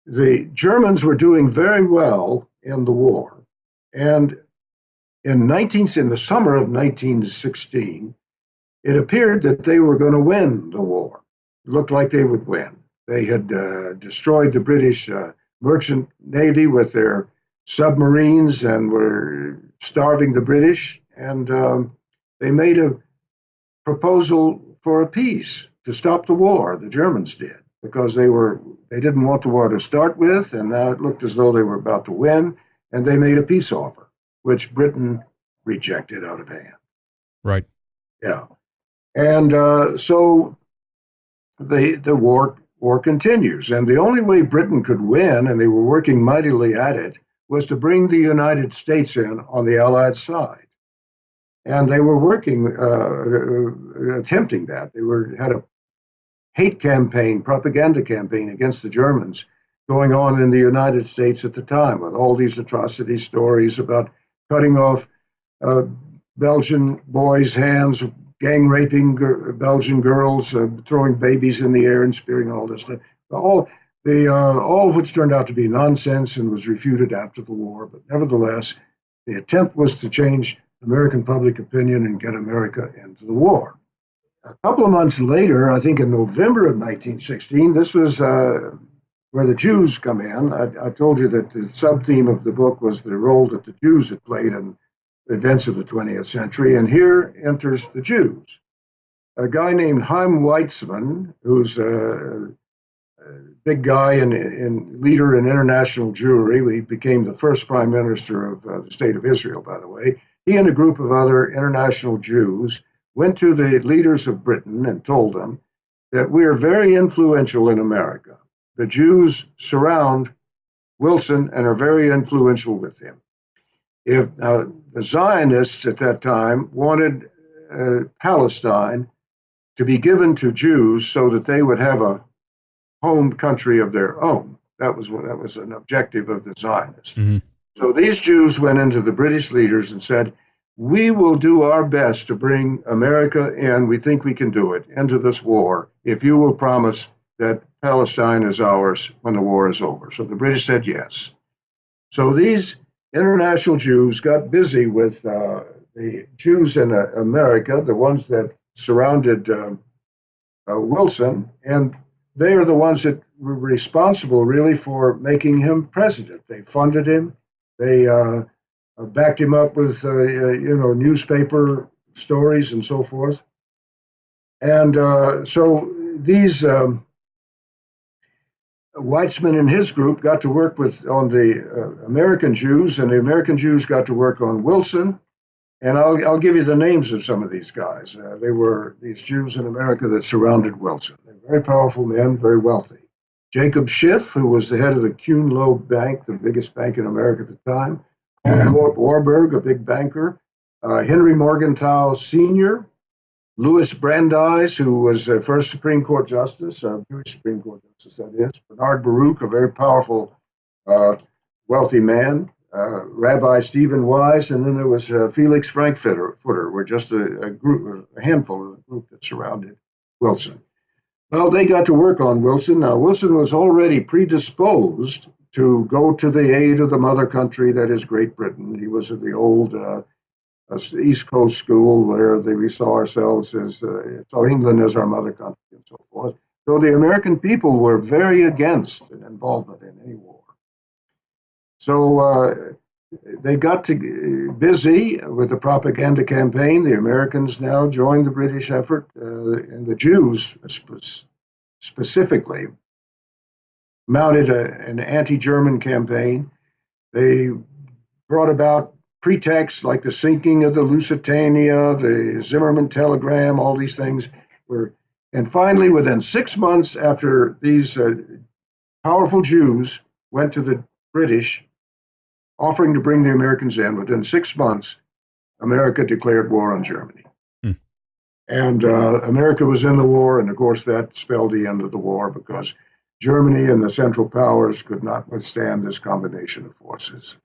the Germans were doing very well in the war. And in the summer of 1916, it appeared that they were going to win the war. It looked like they would win. They had destroyed the British merchant navy with their submarines and were starving the British. And they made a proposal for a peace to stop the war. The Germans did, because they didn't want the war to start with, and now it looked as though they were about to win. And they made a peace offer, which Britain rejected out of hand. Right. Yeah. And so the war continues. And the only way Britain could win, and they were working mightily at it, was to bring the United States in on the Allied side. And they were working, attempting that. They had a hate campaign, propaganda campaign against the Germans going on in the United States at the time, with all these atrocity stories about cutting off Belgian boys' hands, gang raping Belgian girls, throwing babies in the air and spearing, all this stuff. All of which turned out to be nonsense and was refuted after the war. But nevertheless, the attempt was to change American public opinion and get America into the war. A couple of months later, I think in November of 1916, this was where the Jews come in. I told you that the sub-theme of the book was the role that the Jews had played in the events of the 20th century, and here enters the Jews. A guy named Chaim Weizmann, who's a big guy and leader in international Jewry. He became the first prime minister of the state of Israel, by the way. He and a group of other international Jews went to the leaders of Britain and told them that we are very influential in America. The Jews surround Wilson and are very influential with him. If the Zionists at that time wanted Palestine to be given to Jews so that they would have a home country of their own. That was an objective of the Zionists. Mm-hmm. So these Jews went into the British leaders and said, we will do our best to bring America in, we think we can do it, into this war, if you will promise that Palestine is ours when the war is over. So the British said yes. So these international Jews got busy with the Jews in America, the ones that surrounded Wilson, and they are the ones that were responsible, really, for making him president. They funded him. They backed him up with, newspaper stories and so forth. And so these Weizmann and his group got to work on the American Jews, and the American Jews got to work on Wilson. And I'll give you the names of some of these guys. They were these Jews in America that surrounded Wilson. They're very powerful men, very wealthy. Jacob Schiff, who was the head of the Kuhn Loeb Bank, the biggest bank in America at the time. Warburg, a big banker. Henry Morgenthau Sr., Louis Brandeis, who was the first Supreme Court Justice, Jewish Supreme Court Justice, that is. Bernard Baruch, a very powerful, wealthy man. Rabbi Stephen Wise, and then there was Felix Frankfurter, were just a handful of the group that surrounded Wilson. Well, they got to work on Wilson. Now, Wilson was already predisposed to go to the aid of the mother country, that is Great Britain. He was at the old East Coast school where we saw ourselves as, so England as our mother country and so forth. So the American people were very against an involvement in any war. So they got busy with the propaganda campaign. The Americans now joined the British effort, and the Jews specifically mounted an anti-German campaign. They brought about pretexts like the sinking of the Lusitania, the Zimmerman telegram, all these things were. And finally, within 6 months after these powerful Jews went to the British, offering to bring the Americans in, within 6 months, America declared war on Germany. And America was in the war, and of course that spelled the end of the war because Germany and the Central Powers could not withstand this combination of forces.